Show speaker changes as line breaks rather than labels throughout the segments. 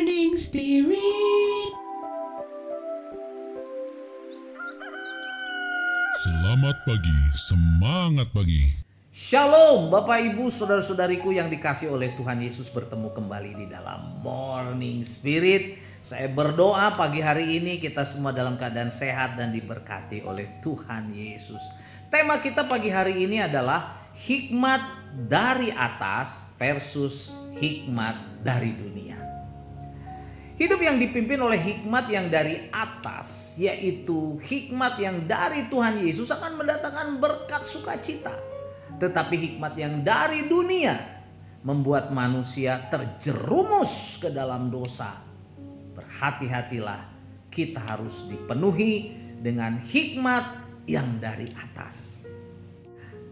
Morning Spirit.
Selamat pagi, semangat pagi.
Shalom Bapak Ibu Saudara-saudariku yang dikasih oleh Tuhan Yesus, bertemu kembali di dalam Morning Spirit. Saya berdoa pagi hari ini kita semua dalam keadaan sehat dan diberkati oleh Tuhan Yesus. Tema kita pagi hari ini adalah hikmat dari atas versus hikmat dari dunia. Hidup yang dipimpin oleh hikmat yang dari atas, yaitu hikmat yang dari Tuhan Yesus, akan mendatangkan berkat sukacita. Tetapi hikmat yang dari dunia membuat manusia terjerumus ke dalam dosa. Berhati-hatilah, kita harus dipenuhi dengan hikmat yang dari atas.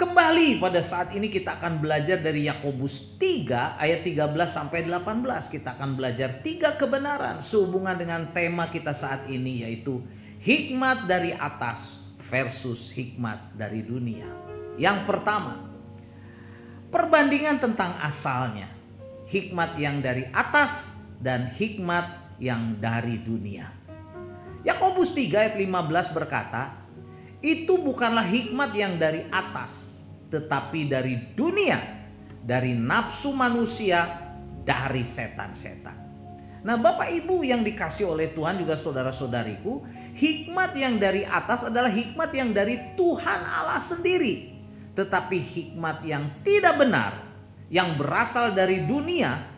Kembali pada saat ini kita akan belajar dari Yakobus 3 ayat 13 sampai 18. Kita akan belajar 3 kebenaran sehubungan dengan tema kita saat ini, yaitu hikmat dari atas versus hikmat dari dunia. Yang pertama, perbandingan tentang asalnya. Hikmat yang dari atas dan hikmat yang dari dunia. Yakobus 3 ayat 15 berkata, itu bukanlah hikmat yang dari atas, tetapi dari dunia, dari nafsu manusia, dari setan-setan. Nah Bapak Ibu yang dikasih oleh Tuhan, juga saudara-saudariku, hikmat yang dari atas adalah hikmat yang dari Tuhan Allah sendiri. Tetapi hikmat yang tidak benar, yang berasal dari dunia,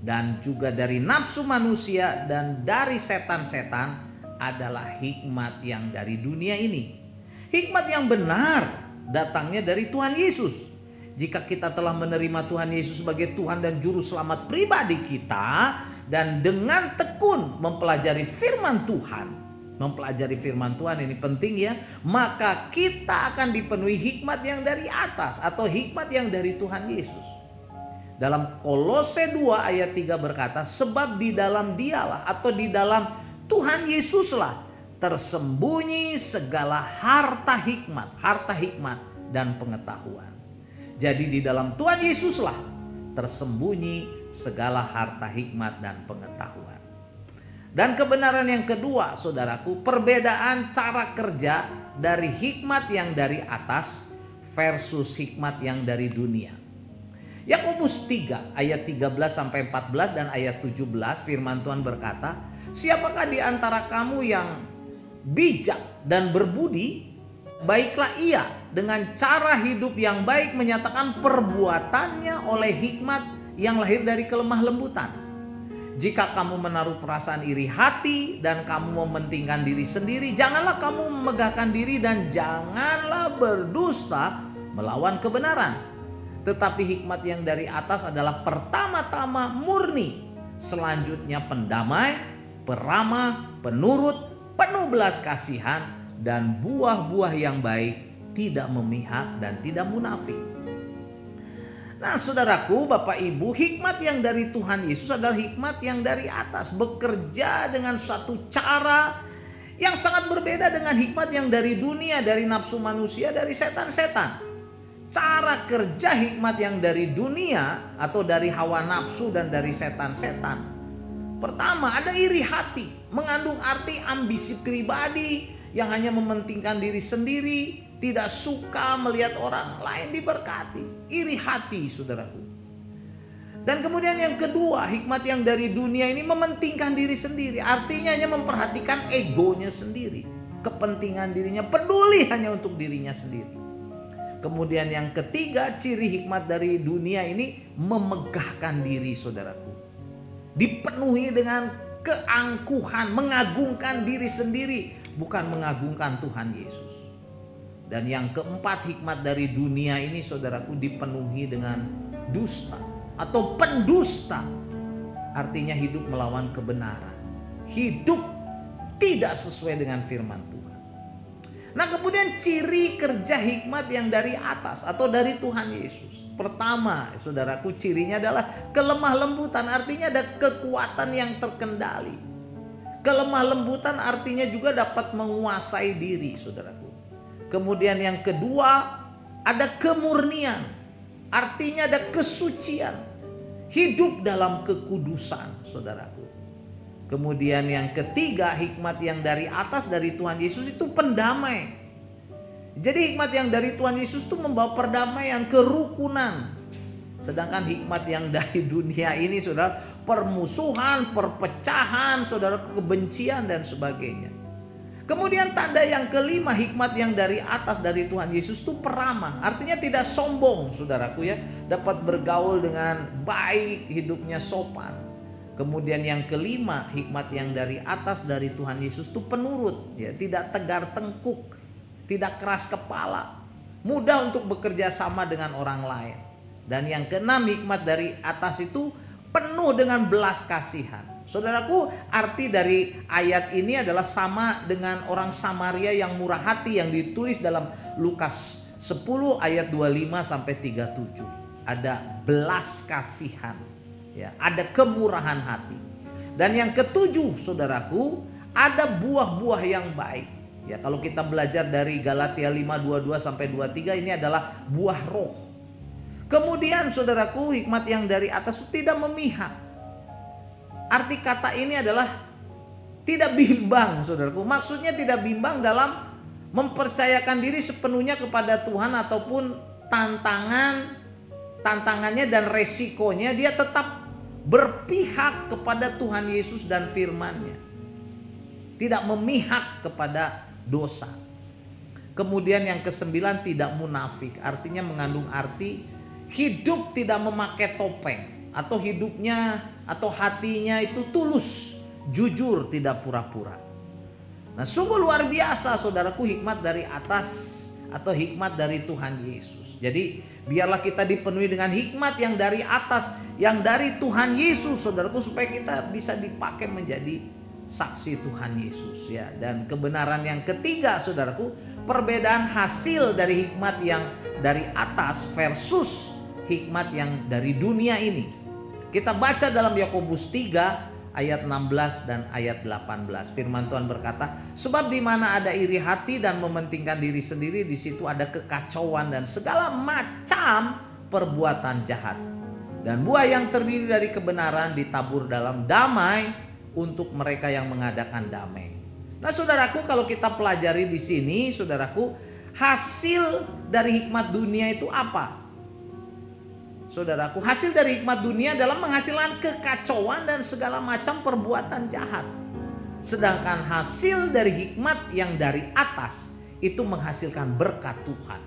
dan juga dari nafsu manusia dan dari setan-setan, adalah hikmat yang dari dunia ini. Hikmat yang benar datangnya dari Tuhan Yesus. Jika kita telah menerima Tuhan Yesus sebagai Tuhan dan Juru Selamat pribadi kita, dan dengan tekun mempelajari firman Tuhan, ini penting ya, maka kita akan dipenuhi hikmat yang dari atas atau hikmat yang dari Tuhan Yesus. Dalam Kolose 2 ayat 3 berkata, sebab di dalam Dialah atau di dalam Tuhan Yesuslah tersembunyi segala harta hikmat dan pengetahuan. Jadi di dalam Tuhan Yesuslah tersembunyi segala harta hikmat dan pengetahuan. Dan kebenaran yang kedua, saudaraku, perbedaan cara kerja dari hikmat yang dari atas versus hikmat yang dari dunia. Yakobus 3 ayat 13 sampai 14 dan ayat 17 firman Tuhan berkata, siapakah di antara kamu yang bijak dan berbudi? Baiklah ia dengan cara hidup yang baik menyatakan perbuatannya oleh hikmat yang lahir dari kelemah lembutan. Jika kamu menaruh perasaan iri hati dan kamu mementingkan diri sendiri, janganlah kamu memegahkan diri dan janganlah berdusta melawan kebenaran. Tetapi hikmat yang dari atas adalah pertama-tama murni, selanjutnya pendamai, peramah, penurut, penuh belas kasihan, dan buah-buah yang baik, tidak memihak dan tidak munafik. Nah saudaraku, Bapak Ibu, hikmat yang dari Tuhan Yesus adalah hikmat yang dari atas, bekerja dengan suatu cara yang sangat berbeda dengan hikmat yang dari dunia, dari nafsu manusia, dari setan-setan. Cara kerja hikmat yang dari dunia atau dari hawa nafsu dan dari setan-setan. Pertama, ada iri hati, mengandung arti ambisi pribadi yang hanya mementingkan diri sendiri, tidak suka melihat orang lain diberkati. Iri hati, saudaraku. Dan kemudian yang kedua, hikmat yang dari dunia ini mementingkan diri sendiri. Artinya hanya memperhatikan egonya sendiri, kepentingan dirinya, peduli hanya untuk dirinya sendiri. Kemudian yang ketiga, ciri hikmat dari dunia ini memegahkan diri, saudaraku. Dipenuhi dengan keangkuhan, mengagungkan diri sendiri, bukan mengagungkan Tuhan Yesus. Dan yang keempat, hikmat dari dunia ini, saudaraku, dipenuhi dengan dusta atau pendusta. Artinya hidup melawan kebenaran, hidup tidak sesuai dengan firman Tuhan. Nah kemudian ciri kerja hikmat yang dari atas atau dari Tuhan Yesus. Pertama, saudaraku, cirinya adalah kelemah lembutan, artinya ada kekuatan yang terkendali. Kelemah lembutan artinya juga dapat menguasai diri, saudaraku. Kemudian yang kedua, ada kemurnian, artinya ada kesucian. hidup dalam kekudusan, saudaraku. Kemudian yang ketiga, hikmat yang dari atas dari Tuhan Yesus itu pendamai. Jadi hikmat yang dari Tuhan Yesus itu membawa perdamaian, kerukunan. Sedangkan hikmat yang dari dunia ini, saudara, permusuhan, perpecahan, saudara, kebencian dan sebagainya. Kemudian tanda yang kelima, hikmat yang dari atas dari Tuhan Yesus itu peramah. Artinya tidak sombong, saudaraku ya. Dapat bergaul dengan baik, hidupnya sopan. Kemudian yang kelima, hikmat yang dari atas dari Tuhan Yesus itu penurut, ya, tidak tegar tengkuk, tidak keras kepala, mudah untuk bekerja sama dengan orang lain. Dan yang keenam, hikmat dari atas itu penuh dengan belas kasihan. Saudaraku, arti dari ayat ini adalah sama dengan orang Samaria yang murah hati yang ditulis dalam Lukas 10 ayat 25 sampai 37. Ada belas kasihan. Ya, ada kemurahan hati. Dan yang ketujuh, saudaraku, ada buah-buah yang baik. Ya, kalau kita belajar dari Galatia 5:22 sampai 23, ini adalah buah roh. Kemudian, saudaraku, hikmat yang dari atas itu tidak memihak. Arti kata ini adalah tidak bimbang, saudaraku. Maksudnya tidak bimbang dalam mempercayakan diri sepenuhnya kepada Tuhan ataupun tantangannya dan resikonya, dia tetap berpihak kepada Tuhan Yesus dan firman-Nya. Tidak memihak kepada dosa. Kemudian yang kesembilan, tidak munafik. Artinya mengandung arti hidup tidak memakai topeng. Atau hidupnya atau hatinya itu tulus, jujur, tidak pura-pura. Nah, sungguh luar biasa, saudaraku, hikmat dari atas atau hikmat dari Tuhan Yesus. Jadi biarlah kita dipenuhi dengan hikmat yang dari atas, yang dari Tuhan Yesus, saudaraku, supaya kita bisa dipakai menjadi saksi Tuhan Yesus, ya. Dan kebenaran yang ketiga, saudaraku, perbedaan hasil dari hikmat yang dari atas versus hikmat yang dari dunia ini. Kita baca dalam Yakobus 3 ayat 16 dan ayat 18. Firman Tuhan berkata, sebab di mana ada iri hati dan mementingkan diri sendiri, di situ ada kekacauan dan segala macam perbuatan jahat. Dan buah yang terdiri dari kebenaran ditabur dalam damai untuk mereka yang mengadakan damai. Nah, saudaraku, kalau kita pelajari di sini, saudaraku, hasil dari hikmat dunia itu apa? Saudaraku, hasil dari hikmat dunia adalah menghasilkan kekacauan dan segala macam perbuatan jahat. Sedangkan hasil dari hikmat yang dari atas itu menghasilkan berkat Tuhan,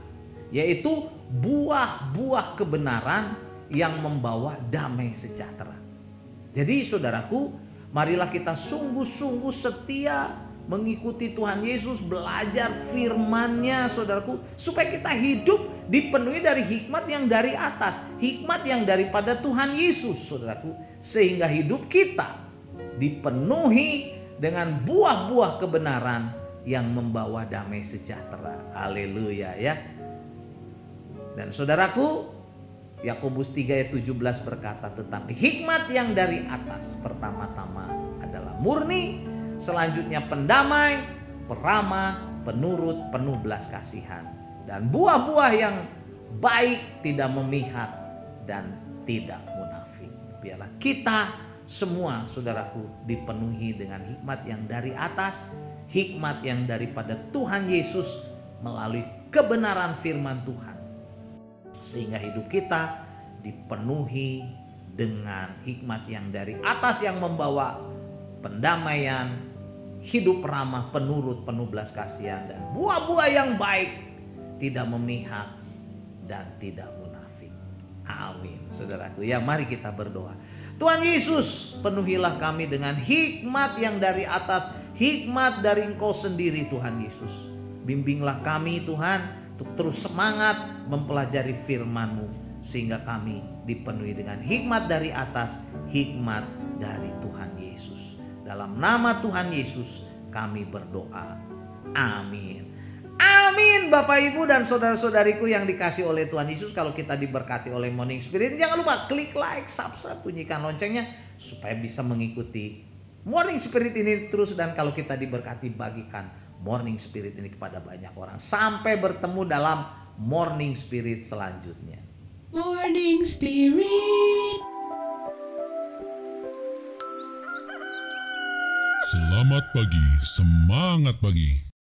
yaitu buah-buah kebenaran yang membawa damai sejahtera. Jadi, saudaraku, marilah kita sungguh-sungguh setia mengikuti Tuhan Yesus, belajar firman-Nya, saudaraku, supaya kita hidup dipenuhi dari hikmat yang dari atas, hikmat yang daripada Tuhan Yesus, saudaraku, sehingga hidup kita dipenuhi dengan buah-buah kebenaran yang membawa damai sejahtera. Haleluya, ya. Dan saudaraku, Yakobus 3 ayat 17 berkata, tetapi hikmat yang dari atas pertama-tama adalah murni, selanjutnya pendamai, peramah, penurut, penuh belas kasihan. Dan buah-buah yang baik, tidak memihak dan tidak munafik. Biarlah kita semua, saudaraku, dipenuhi dengan hikmat yang dari atas, hikmat yang daripada Tuhan Yesus melalui kebenaran firman Tuhan. Sehingga hidup kita dipenuhi dengan hikmat yang dari atas yang membawa pendamaian, hidup ramah, penurut, penuh belas kasihan, dan buah-buah yang baik, tidak memihak dan tidak munafik. Amin, saudaraku. Ya, mari kita berdoa. Tuhan Yesus, penuhilah kami dengan hikmat yang dari atas, hikmat dari Engkau sendiri, Tuhan Yesus. Bimbinglah kami, Tuhan, untuk terus semangat mempelajari firman-Mu, sehingga kami dipenuhi dengan hikmat dari atas, hikmat dari Tuhan Yesus. Dalam nama Tuhan Yesus kami berdoa. Amin. Amin, Bapak, Ibu, dan saudara-saudariku yang dikasih oleh Tuhan Yesus. Kalau kita diberkati oleh Morning Spirit, jangan lupa klik like, subscribe, bunyikan loncengnya supaya bisa mengikuti Morning Spirit ini terus. Dan kalau kita diberkati, bagikan Morning Spirit ini kepada banyak orang. Sampai bertemu dalam Morning Spirit selanjutnya.
Morning Spirit.
Selamat pagi, semangat pagi.